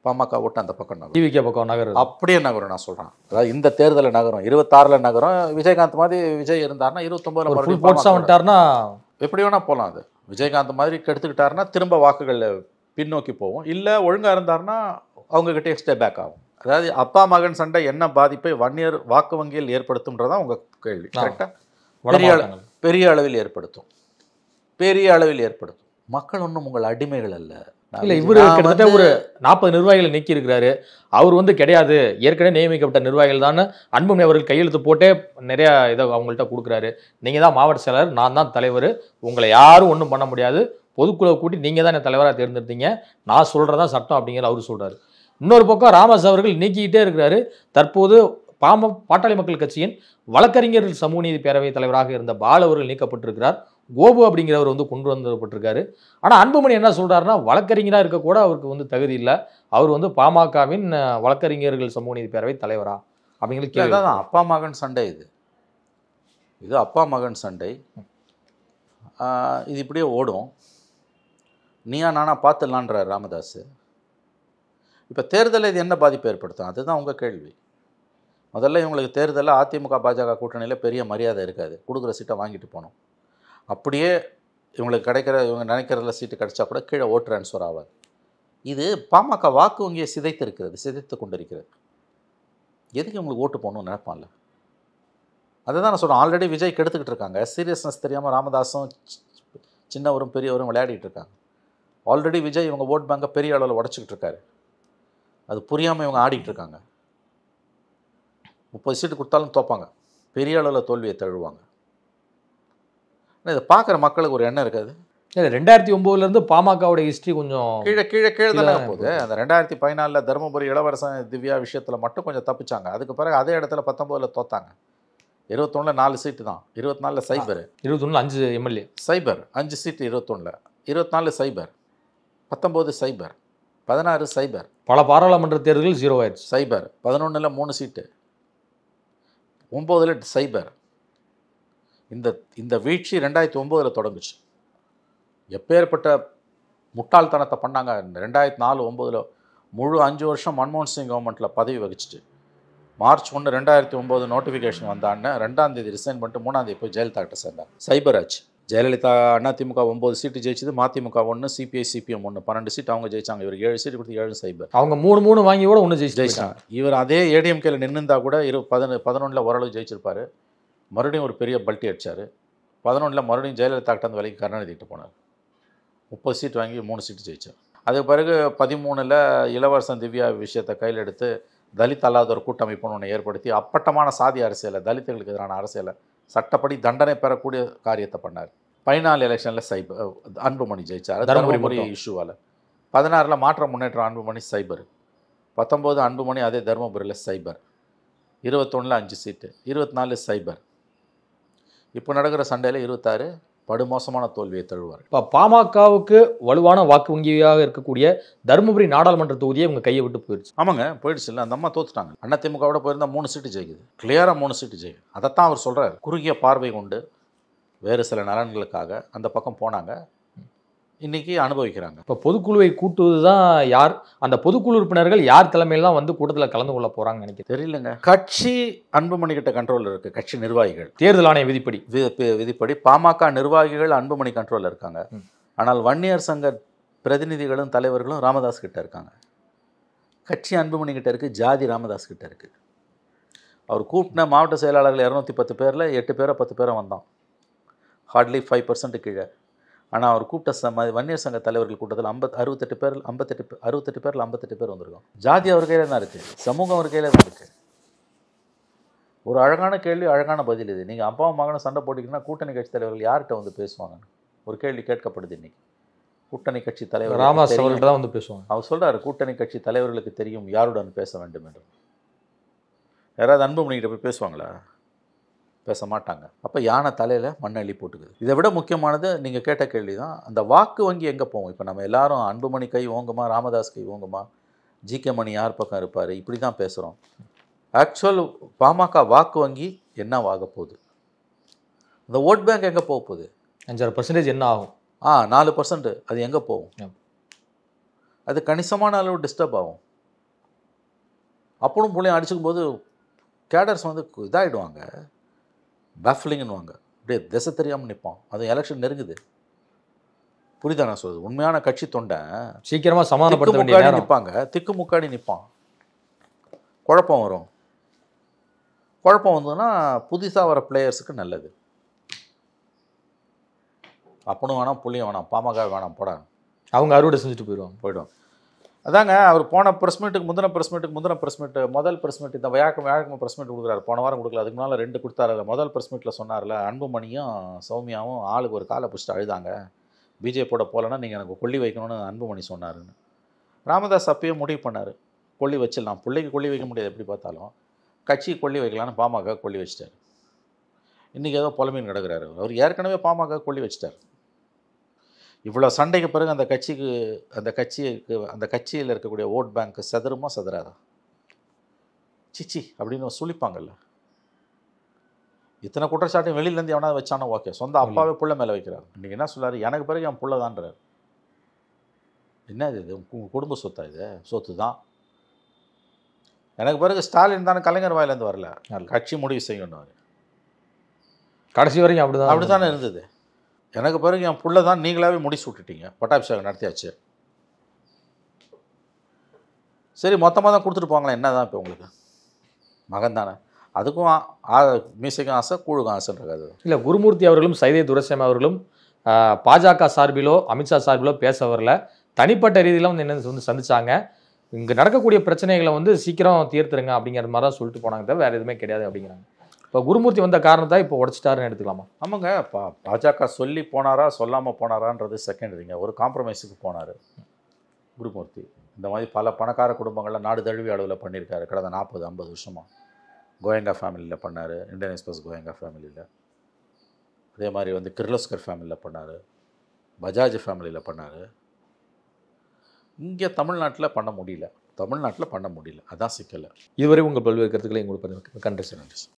S2: பாமக ஓட்டு அந்த பக்கம் நகரும்,
S3: டிவிகே பக்கம் நகரும்.
S2: அப்படியே நகரும். நான் சொல்கிறேன், அதாவது இந்த தேர்தலில் நகரும், 26 நகரும். விஜயகாந்த் மாதிரி விஜய் இருந்தார்னா 29 எப்படி வேணால் போகலாம். அது விஜயகாந்த் மாதிரி கெடுத்துக்கிட்டாருன்னா திரும்ப வாக்குகள் பின்னோக்கி போகும். இல்லை ஒழுங்காக இருந்தார்னா அவங்ககிட்ட ஸ்டே பேக் ஆகும். அதாவது அப்பா மகன் சண்டை என்ன பாதிப்பை வன்னியர் வாக்கு வங்கியில் ஏற்படுத்தும்ன்றதான் உங்கள் கேள்வி. கரெக்டாக பெரிய அளவில் ஏற்படுத்தும். மக்கள் ஒன்றும் உங்கள் அடிமைகள் அல்ல.
S3: இல்ல இவரு கிட்டத்தட்ட ஒரு 40 நிர்வாகிகளை நீக்கி இருக்கிறாரு. அவர் வந்து கிடையாது, ஏற்கனவே நியமிக்கப்பட்ட நிர்வாகிகள் தான் அன்புமணி அவர்கள் கையெழுத்து போட்டே நிறைய இதை அவங்கள்ட்ட கொடுக்குறாரு. நீங்க தான் மாவட்ட செயலர், நான் தான் தலைவர், உங்களை யாரும் ஒன்றும் பண்ண முடியாது, பொதுக்குழுவை கூட்டி நீங்க தான் என்ன தலைவராக தேர்ந்தெடுத்தீங்க, நான் சொல்றதா சட்டம் அப்படிங்கிற அவரு சொல்றாரு. இன்னொரு பக்கம் ராமதாஸ் அவர்கள் நீக்கிக்கிட்டே இருக்கிறாரு. தற்போது பாட்டாளி மக்கள் கட்சியின் வழக்கறிஞர்கள் சமூக நீதி பேரவை தலைவராக இருந்த பால் அவர்கள் நீக்கப்பட்டிருக்கிறார். கோபு அப்படிங்கிறவர் வந்து கொண்டு வந்துப்பட்டிருக்காரு. ஆனா அன்புமணி என்ன சொல்றாருன்னா, வழக்கறிஞரா இருக்க கூட அவருக்கு வந்து தகுதி இல்லை, அவர் வந்து பாமகவின் வழக்கறிஞர்கள் சமூக நீதி பேரவை தலைவரா அப்படிங்கிறது கேள்வி.
S2: அதான் அப்பா மகன் சண்டை. இது அப்பா மகன் சண்டை. இது இப்படியே ஓடும். நீயா நானா பார்த்துடலான்றார் ராமதாஸ். இப்போ தேர்தலில் இது என்ன பாதிப்பு ஏற்படுத்தும், அதுதான் உங்கள் கேள்வி. முதல்ல இவங்களுக்கு தேர்தலில் அதிமுக பாஜக கூட்டணியில் பெரிய மரியாதை இருக்காது, கொடுக்குற சீட்டை வாங்கிட்டு போகணும். அப்படியே இவங்களுக்கு கிடைக்கிற, இவங்க நினைக்கிறதுல சீட்டு கிடைச்சா கூட கீழே ஓட்டு ட்ரான்ஸ்ஃபர் ஆகாது. இது பாமக வாக்கு வங்கியை சிதைத்து கொண்டிருக்கிறது. எதுக்கு இவங்களுக்கு ஓட்டு போகணும்னு நினைப்பான்ல, அதை தான் நான் சொல்கிறேன். ஆல்ரெடி விஜய் கெடுத்துக்கிட்டு இருக்காங்க. சீரியஸ்னஸ் தெரியாமல் ராமதாஸும் சின்னவரும் பெரியவரும் விளையாடிட்டு இருக்காங்க. ஆல்ரெடி விஜய் இவங்க ஓட் பேங்கை பெரிய அளவில் உடச்சிக்கிட்டு இருக்காரு. அது புரியாமல் இவங்க ஆடிட்டு இருக்காங்க. 30 சீட்டு கொடுத்தாலும் தோப்பாங்க, பெரிய அளவில் தோல்வியை தழுவாங்க. இதை பார்க்குற மக்களுக்கு ஒரு எண்ணம் இருக்காது.
S3: இல்லை 2009 பாமகவோட ஹிஸ்ட்ரி கொஞ்சம்
S2: கீழே தானே போகுது. அந்த 2014 தருமபுரி இளவரசன் திவ்யா விஷயத்தில் மட்டும் கொஞ்சம் தப்பிச்சாங்க. அதுக்கு பிறகு அதே இடத்துல 19 தோத்தாங்க. 21 4 சீட்டு தான், 24 சைபர்,
S3: 21 5 எம்எல்ஏ
S2: சைபர் 5 சீட்டு, 21 24 சைபர், 19 சைபர், 16 சைபர்.
S3: பல பாராளுமன்ற தேர்தல்கள் 0 ஆயிடுச்சு.
S2: சைபர் 11 3 சீட்டு, 9 சைபர். இந்த வீழ்ச்சி 2009 தொடங்குச்சு. எப்பேற்பட்ட முட்டாள்தனத்தை பண்ணாங்க. 2004-09 முழு 5 வருஷம் மன்மோகன் சிங் கவர்மெண்ட்டில் பதவி வகிச்சிட்டு மார்ச் 1 2009 நோட்டிஃபிகேஷன் வந்தான்னு 2ஆம் தேதி ரிசைன் பண்ணிட்டு 3ஆம் தேதி போய் ஜெயலலிதா கிட்ட சேர்ந்தாங்க. சைபர் ஆச்சு. ஜெயலலிதா அதிமுக 9 சீட்டு ஜெயிச்சது, மதிமுக 1, சிபிஐ சிபிஎம் 1, 12 சீட்டு அவங்க ஜெயிச்சாங்க. இவர் 7 சீட்டு கொடுத்து 7 சைபர்.
S3: அவங்க 3 வாங்கி கூட ஒன்று ஜெயிச்சாங்க.
S2: இவர் அதே ஏடிஎம்கேல நின்றுந்தா கூட 11 ஓரளவு ஜெயிச்சிருப்பாரு. மறுபடியும் ஒரு பெரிய பல்ட்டி அடிச்சார். 11 மறுபடியும் ஜெயலலிதா கிட்ட அந்த வேலைக்கு கருணாநிதிட்டு போனார். 30 சீட் வாங்கி 3 சீட்டு ஜெயிச்சார். அதுக்கு பிறகு 13 இளவரசன் திவ்யா விஷயத்தை கையில் எடுத்து தலித் அல்லாத ஒரு கூட்டமைப்புன்னு ஒன்று ஏற்படுத்தி அப்பட்டமான சாதி அரசியலை, தலித்துகளுக்கு எதிரான அரசியலை, சட்டப்படி தண்டனை பெறக்கூடிய காரியத்தை பண்ணார். 14 எலெக்ஷனில் சைபர் அன்புமணி ஜெயிச்சார், தருமபுரி இஷ்யூவால். 16 மாற்ற முன்னேற்றம் அன்புமணி சைபர், 19 அன்புமணி அதே தருமபுரியில் சைபர், 21 5 சீட்டு, 24 சைபர். இப்போ நடக்கிற சண்டையில் 26 படுமோசமான தோல்வியை தழுவார்.
S3: இப்போ பாமகவுக்கு வலுவான வாக்கு வங்கியாக இருக்கக்கூடிய தருமபுரி நாடாளுமன்ற தொகுதியை இவங்க கையை விட்டு போயிடுச்சு.
S2: ஆமாங்க, போயிடுச்சு. இல்லை, அந்த அம்மா தோத்துட்டாங்க. அதிமுகவோட போயிருந்தா 3 சீட்டு ஜெயிக்குது, கிளியராக 3 சீட்டு ஜெயிக்குது. அதைத்தான் அவர் சொல்கிறார். குறுகிய பார்வை கொண்டு வேறு சில நலன்களுக்காக அந்த பக்கம் போனாங்க, இன்னைக்கு அனுபவிக்கிறாங்க.
S3: இப்போ பொதுக்குழுவை கூட்டுவது தான் யார், அந்த பொதுக்குழு உறுப்பினர்கள் யார் தலைமையில் தான் வந்து கூட்டத்தில் கலந்து கொள்ள போகிறாங்கன்னு நினைக்கிறேன்.
S2: தெரியலங்க. கட்சி அன்புமணி கிட்ட கண்ட்ரோல் இருக்குது. கட்சி நிர்வாகிகள்
S3: தேர்தல் ஆணைய
S2: விதிப்படி பாமக நிர்வாகிகள் அன்புமணி கண்ட்ரோலில் இருக்காங்க. ஆனால் வன்னியர் சங்க பிரதிநிதிகளும் தலைவர்களும் ராமதாஸ் கிட்ட இருக்காங்க. கட்சி அன்புமணி கிட்ட இருக்குது, ஜாதி ராமதாஸ் கிட்ட இருக்குது. அவர் கூட்டின மாவட்ட செயலாளர்கள் 210 பேரில் 8 பேரோ 10 பேரோ வந்தான், ஹார்ட்லி 5% கீழே. ஆனால் அவர் கூப்பிட்ட வன்னியர் சங்க தலைவர்கள் கூட்டத்தில் 68 பேரில் 58 பேர் வந்திருக்கோம். ஜாதி அவர் கையில் தான் இருக்குது, சமூகம் அவர் கையில் தான் இருக்குது. ஒரு அழகான கேள்வி, அழகான பதில் இது. நீங்கள் அப்பாவும் மகனும் சண்டை போட்டிங்கன்னா கூட்டணி கட்சி தலைவர்கள் யார்கிட்ட வந்து பேசுவாங்க? ஒரு கேள்வி கேட்கப்படுது இன்னைக்கு. கூட்டணி கட்சி தலைவர்
S3: ராமதாஸ் அவர்கள்ட்ட தான் வந்து பேசுவாங்க.
S2: அவர் சொல்கிறார், கூட்டணி கட்சி தலைவர்களுக்கு தெரியும் யாருடன் பேச வேண்டும் என்று. யாராவது அன்புமணிக்கிட்ட போய் பேசுவாங்களா? பேச மாட்டாங்க. அப்போ யானை தலையில் மண்ணள்ளி போட்டுக்குது. இதை விட முக்கியமானது நீங்கள் கேட்ட கேள்வி தான், அந்த வாக்கு வங்கி எங்கே போகும்? இப்போ நம்ம எல்லாரும் அன்புமணி கை ஓங்குமா, ராமதாஸ் கை ஓங்குமா, ஜிகே மணி யார் பக்கம் இருப்பார், இப்படி தான் பேசுகிறோம். ஆக்சுவல் பாமக வாக்கு வங்கி என்னவாக போகுது? இந்த ஓட் பேங்க் எங்கே போக போகுது?
S3: 5% என்ன ஆகும்?
S2: 4%. அது எங்கே போகும்? அது கணிசமான அளவு டிஸ்டர்ப் ஆகும். அப்பவும் பிள்ளையும் அடிச்சுக்கும் போது கேடர்ஸ் வந்து இதாகிடுவாங்க, பேஃப்லிங்னுவாங்க, அப்படியே திசை தெரியாமல் நிற்பான். அது எலெக்ஷன் நெருங்குது. புரியுதா நான் சொல்றது? உண்மையான கட்சி தொண்டை
S3: சீக்கிரமாக சமாதானப்படுத்த வேண்டிய நேரம்.
S2: நிற்பாங்க, திக்குமுக்காடி நிற்பான். குழப்பம் வரும். குழப்பம் வந்ததுன்னா புதுசாக வர பிளேயர்ஸுக்கு நல்லது. அப்பனும் வேணாம், புள்ளியும் வேணாம், பாமக வேணாம், போடாங்க.
S3: அவங்க அறுவடை செஞ்சுட்டு போயிடுவாங்க.
S2: அதாங்க அவர் போன ப்ரெஸ் மீட்டுக்கு முந்தின ப்ரெஸ் மீட்டு முதல் ப்ரெஸ் மீட் இந்த வியாழக்கிழமை ப்ரெஸ் மீட் கொடுக்குறாரு. போன வாரம் கொடுக்கல, அதுக்கு முன்னால் 2 கொடுத்தாரு. முதல் ப்ரெஸ் மீட்டில் சொன்னார்ல, அன்புமணியும் சௌமியாவும் ஆளுக்கு ஒரு காலை பிடிச்சிட்டு அழுதாங்க, பிஜேபியோட போகலன்னா நீங்கள் எனக்கு கொல்லி வைக்கணும்னு அன்புமணி சொன்னாருன்னு. ராமதாஸ் அப்பயே முடிவு பண்ணார், கொல்லி வச்சிடலாம். பிள்ளைக்கு கொல்லி வைக்க முடியாது எப்படி பார்த்தாலும், கட்சி கொல்லி வைக்கலான்னு பாமக கொல்லி வச்சிட்டார். இன்றைக்கி ஏதோ புலமைன்னு கிடக்கிறாரு. அவர் ஏற்கனவே பாமக கொல்லி வச்சிட்டார். இவ்வளோ சண்டைக்கு பிறகு அந்த கட்சியில் இருக்கக்கூடிய ஓட் பேங்க் செதறுமா செதறாதா? சிச்சி அப்படின்னு சொல்லிப்பாங்கல்ல. இத்தனை குற்றச்சாட்டையும் வெளியிலேருந்து எவனாவது வச்சானோ ஓகே, சொந்த அப்பாவே புள்ள மேலே வைக்கிறார். இன்றைக்கி என்ன சொல்லார், எனக்கு பிறகு என் புள்ள தான்றார். என்ன இது உங்கள் குடும்ப சொத்தா? இது சொத்து தான். எனக்கு பிறகு ஸ்டாலின் தானே கலைஞர் வாயிலேருந்து வரல, கட்சி முடிவு செய்யணும்.
S3: கடைசி வரைக்கும் அப்படி
S2: தானே இருந்தது. எனக்கு பிறகு என் புள்ள தான், நீங்களாவே முடிச்சு விட்டுட்டீங்க, பட்டாபிஷேகம் நடத்தியாச்சு. சரி மொத்தமாக தான் கொடுத்துட்டு போங்களேன், என்ன தான் இப்போ உங்களுக்கு மகன் தானே, அதுக்கும் மீசைக்கும் ஆசை கூழுக்கும் ஆசைன்றது.
S3: இல்லை, குருமூர்த்தி அவர்களும் சைதை துரைசாமி அவர்களும் பாஜக சார்பிலோ அமித்ஷா சார்பிலோ பேச வரல, தனிப்பட்ட ரீதியில் வந்து என்ன வந்து சந்திச்சாங்க. இங்கே நடக்கக்கூடிய பிரச்சனைகளை வந்து சீக்கிரம் தீர்த்துருங்க அப்படிங்கிற மாதிரி தான் சொல்லிட்டு போனாங்க, தவிர வேறு எதுவுமே கிடையாது அப்படிங்கிறாங்க. இப்போ குருமூர்த்தி வந்த காரணத்தை இப்போ உடச்சிட்டாருன்னு எடுத்துக்கலாமா?
S2: ஆமாங்க, பாஜக சொல்லி போனாரா சொல்லாமல் போனாரான்றது செகண்டரிங்க. ஒரு காம்ப்ரமைஸுக்கு போனார் குருமூர்த்தி. இந்த மாதிரி பல பணக்கார குடும்பங்களில் நாடு தழுவிய அளவில் பண்ணியிருக்காரு கடந்த 40-50 வருஷமாக. கோயங்கா ஃபேமிலியில் பண்ணார், இந்தியன் எக்ஸ்பிரஸ் கோயங்கா ஃபேமிலியில். அதே மாதிரி வந்து கிர்லோஸ்கர் ஃபேமிலியில் பண்ணார், பஜாஜ் ஃபேமிலியில் பண்ணார். இங்கே தமிழ்நாட்டில் பண்ண முடியல, அதான் சிக்கலை.
S3: இதுவரை உங்கள் பல்வேறு கருத்துக்களை உங்களுக்கு நன்றி சார்.